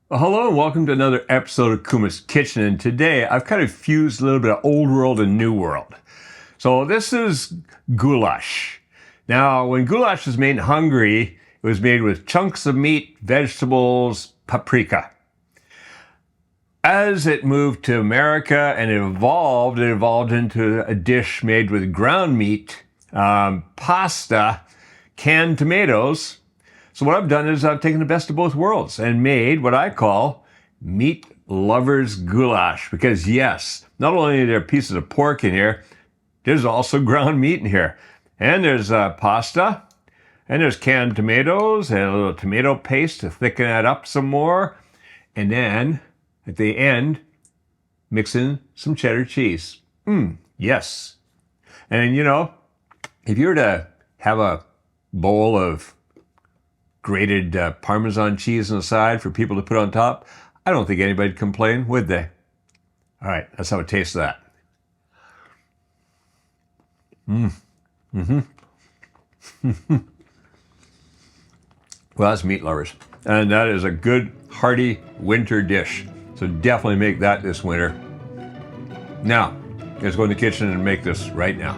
Well, hello and welcome to another episode of Kuma's Kitchen. And today I've kind of fused a little bit of old world and new world. So this is goulash. Now, when goulash was made in Hungary, it was made with chunks of meat, vegetables, paprika. As it moved to America and it evolved into a dish made with ground meat, pasta, canned tomatoes. So what I've done is I've taken the best of both worlds and made what I call meat lovers goulash. Because yes, not only are there pieces of pork in here, there's also ground meat in here. And there's pasta, and there's canned tomatoes, and a little tomato paste to thicken that up some more. And then, at the end, mix in some cheddar cheese. Yes. And you know, if you were to have a bowl of grated Parmesan cheese on the side for people to put on top, I don't think anybody'd complain, would they? All right, let's have a taste of that. Well, that's meat lovers. And that is a good, hearty winter dish. So definitely make that this winter. Now, let's go in the kitchen and make this right now.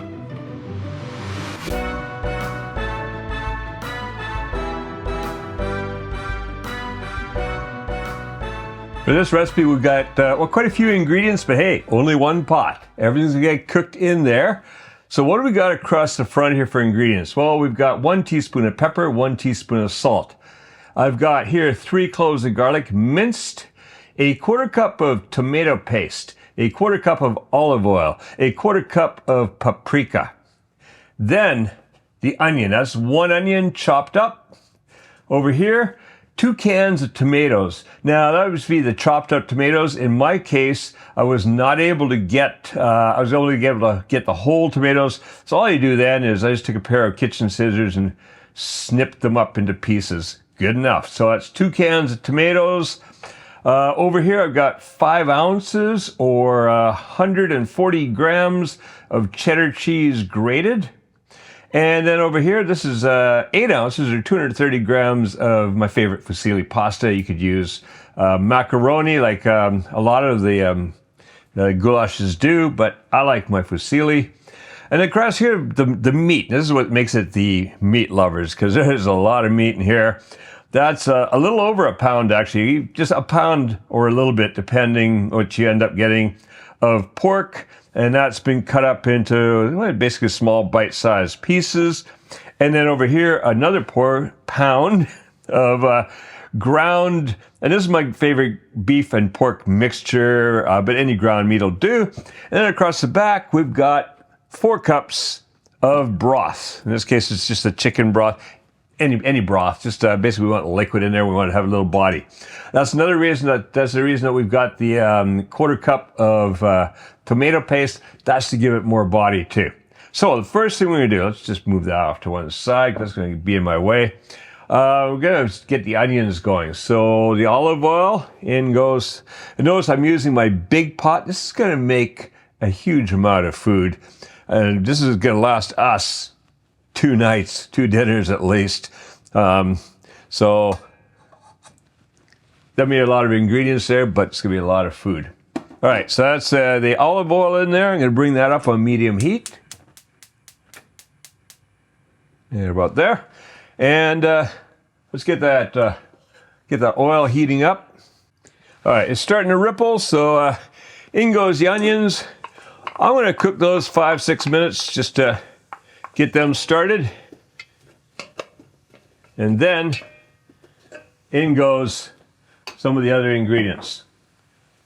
For this recipe, we've got quite a few ingredients, but hey, only one pot. Everything's gonna get cooked in there. So what do we got across the front here for ingredients? Well, we've got 1 teaspoon of pepper, 1 teaspoon of salt. I've got here 3 cloves of garlic minced, a 1/4 cup of tomato paste, a 1/4 cup of olive oil, a 1/4 cup of paprika. Then the onion, that's 1 onion chopped up. Over here, 2 cans of tomatoes. Now that would be the chopped up tomatoes. In my case, I was not able to get, get the whole tomatoes. So all you do then is I just took a pair of kitchen scissors and snipped them up into pieces. Good enough. So that's 2 cans of tomatoes. Over here, I've got 5 ounces or 140 grams of cheddar cheese grated. And then over here, this is 8 ounces or 230 grams of my favorite fusilli pasta. You could use macaroni like a lot of the goulashes do, but I like my fusilli. And across here, the meat. This is what makes it the meat lovers, because there's a lot of meat in here. That's a little over a pound, actually. Just a pound or a little bit, depending what you end up getting, of pork. And that's been cut up into basically small bite-sized pieces. And then over here, another pound of ground, and this is my favorite beef and pork mixture, but any ground meat will do. And then across the back, we've got 4 cups of broth. In this case, it's just a chicken broth. Any broth, just basically we want liquid in there. We want to have a little body. That's another reason that's the reason that we've got the 1/4 cup of tomato paste. That's to give it more body too. So the first thing we're gonna do, let's just move that off to one side. That's gonna be in my way. We're gonna get the onions going. So the olive oil in goes. And notice I'm using my big pot. This is gonna make a huge amount of food, and this is gonna last us 2 nights, 2 dinners at least. So there'll be a lot of ingredients there, but it's gonna be a lot of food. All right, so that's the olive oil in there. I'm gonna bring that up on medium heat. And about there. And let's get that oil heating up. All right, it's starting to ripple, so in goes the onions. I'm gonna cook those 5-6 minutes just to get them started. And then in goes some of the other ingredients.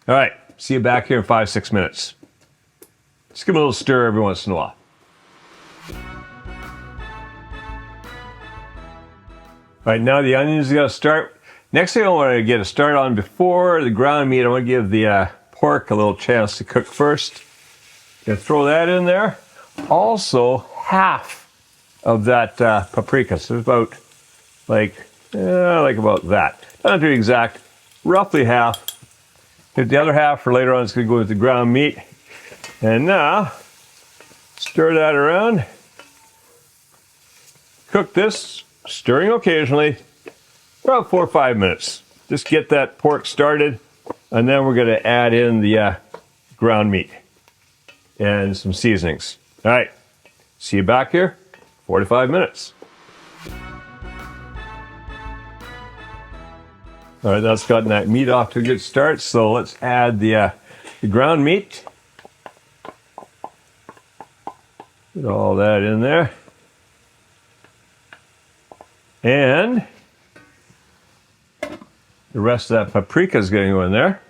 All right, see you back here in 5-6 minutes. Just give them a little stir every once in a while. All right, now the onions are gonna start. Next thing I want to get a start on before the ground meat, I want to give the pork a little chance to cook first. Gonna throw that in there. Also, half of that paprika. So it's about like about that. Not to be exact, roughly half. Get the other half for later on. It's gonna go with the ground meat. And now, stir that around. Cook this, stirring occasionally, about 4 or 5 minutes. just get that pork started, and then we're going to add in the ground meat and some seasonings. All right, see you back here, 45 minutes. All right, that's gotten that meat off to a good start, so let's add the ground meat. Put all that in there. And the rest of that paprika is going to go in there.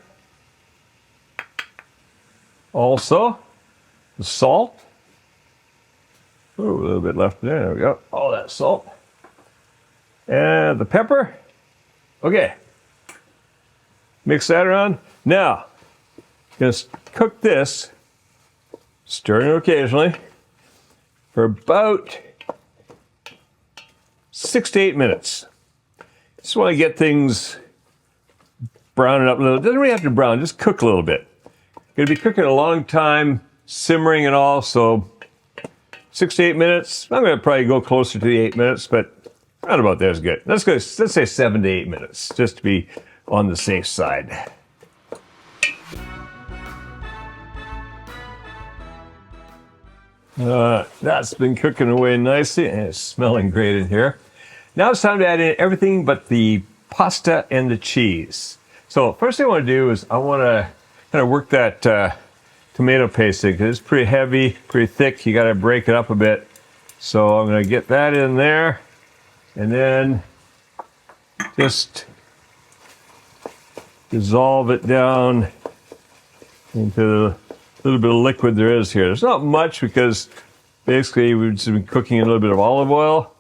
Also, the salt. Oh, a little bit left there. There we go. All that salt. And the pepper. Okay. Mix that around. Now, I'm going to cook this, stirring it occasionally, for about 6 to 8 minutes. Just want to get things browning up a little. Doesn't really have to brown, just cook a little bit. Going to be cooking a long time, simmering and all, so 6 to 8 minutes. I'm going to probably go closer to the 8 minutes, but around about there is good. Let's say 7 to 8 minutes, just to be on the safe side. That's been cooking away nicely, and it's smelling great in here. Now it's time to add in everything but the pasta and the cheese. So first thing I want to do is I want to kind of work that tomato paste in, because it's pretty heavy, pretty thick. You got to break it up a bit. So I'm going to get that in there, and then just dissolve it down into the little bit of liquid there is here. There's not much, because basically we've just been cooking in a little bit of olive oil,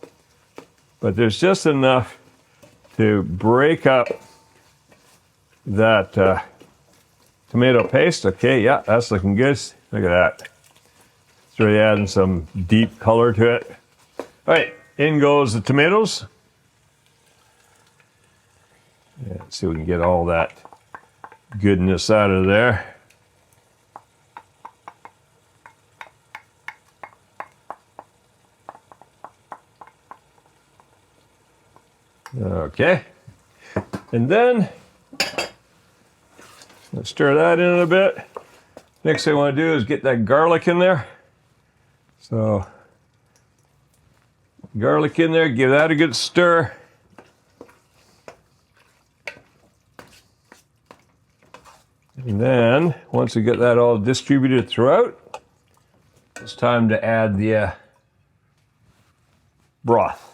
but there's just enough to break up that tomato paste. Okay, yeah, that's looking good. Look at that. It's really adding some deep color to it. All right, in goes the tomatoes. Yeah, let's see if we can get all that goodness out of there. Okay, and then let's stir that in a bit. Next thing I want to do is get that garlic in there. So garlic in there, give that a good stir. And then once we get that all distributed throughout, it's time to add the broth.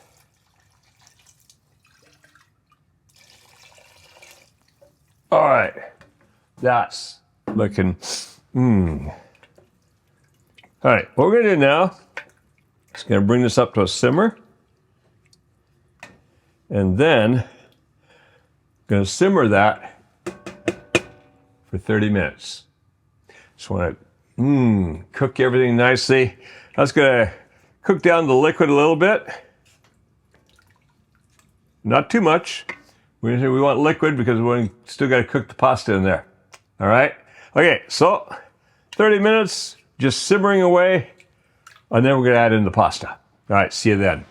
All right, that's looking, All right, what we're gonna do now is gonna bring this up to a simmer, and then gonna simmer that for 30 minutes. Just wanna cook everything nicely. That's gonna cook down the liquid a little bit. Not too much. We want liquid because we still got to cook the pasta in there. All right? Okay, so 30 minutes, just simmering away, and then we're going to add in the pasta. All right, see you then.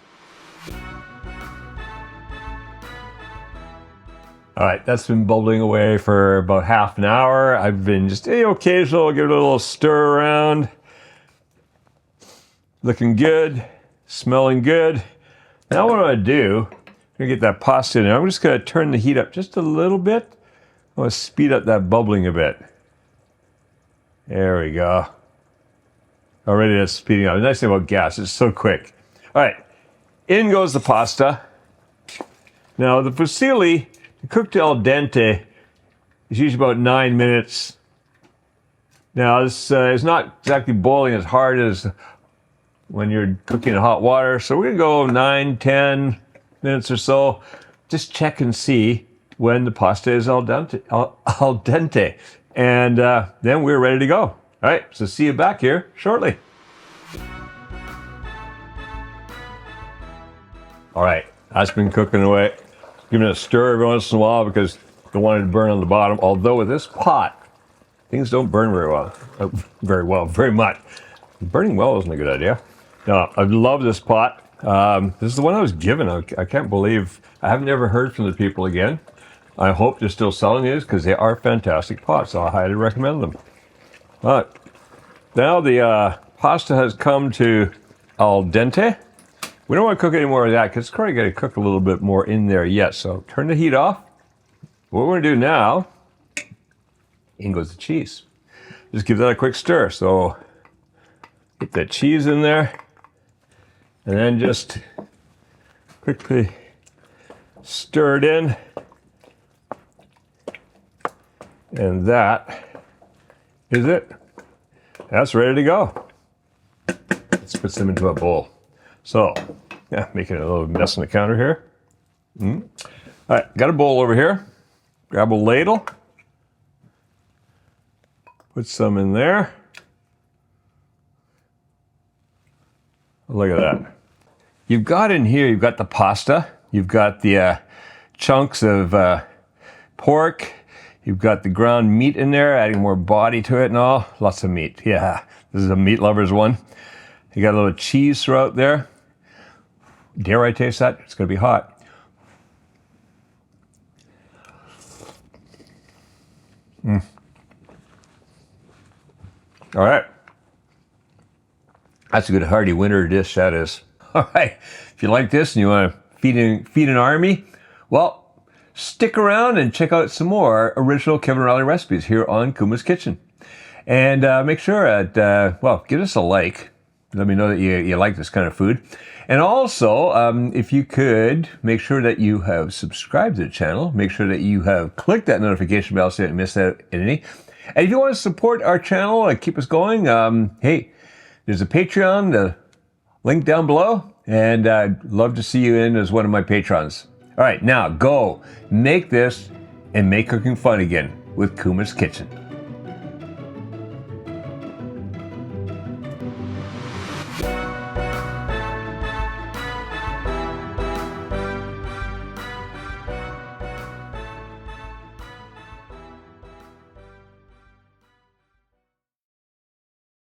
All right, that's been bubbling away for about half an hour. I've been just occasional, give it a little stir around. Looking good, smelling good. Now what I'm going to do, I'm going to get that pasta in there. I'm just going to turn the heat up just a little bit. I want to speed up that bubbling a bit. There we go. Already that's speeding up. The nice thing about gas, it's so quick. All right, in goes the pasta. Now the fusilli, cooked al dente, is usually about 9 minutes. Now this is not exactly boiling as hard as when you're cooking in hot water. So we're going to go 9, 10 minutes or so. Just check and see when the pasta is al dente. And then we're ready to go. All right, so see you back here shortly. All right, that's been cooking away. Giving it a stir every once in a while because don't want it to burn on the bottom. Although with this pot, things don't burn very much. Burning well isn't a good idea. No, I love this pot. This is the one I was given. I can't believe I haven't ever heard from the people again. I hope they're still selling these because they are fantastic pots. So I highly recommend them. All right. Now the pasta has come to al dente. We don't want to cook any more of that because it's probably going to cook a little bit more in there yet. So turn the heat off. What we're going to do now, in goes the cheese. Just give that a quick stir. So get that cheese in there and then just quickly stir it in. And that is it. That's ready to go. Let's put them into a bowl. So, yeah, making a little mess on the counter here. All right, got a bowl over here. Grab a ladle. Put some in there. Look at that. You've got in here, you've got the pasta. You've got the chunks of pork. You've got the ground meat in there, adding more body to it and all. Lots of meat. Yeah, this is a meat lover's one. You got a little cheese throughout there. Dare I taste that? It's going to be hot. All right. That's a good hearty winter dish, that is. All right. If you like this and you want to feed an army, well, stick around and check out some more original Kevin Riley recipes here on Kuma's Kitchen. And make sure that, well, give us a like. Let me know that you like this kind of food. And also, if you could, make sure that you have subscribed to the channel. Make sure that you have clicked that notification bell so you don't miss out on any. And if you want to support our channel and keep us going, hey, there's a Patreon, the link down below. And I'd love to see you in as one of my patrons. All right, now go make this and make cooking fun again with Kuma's Kitchen.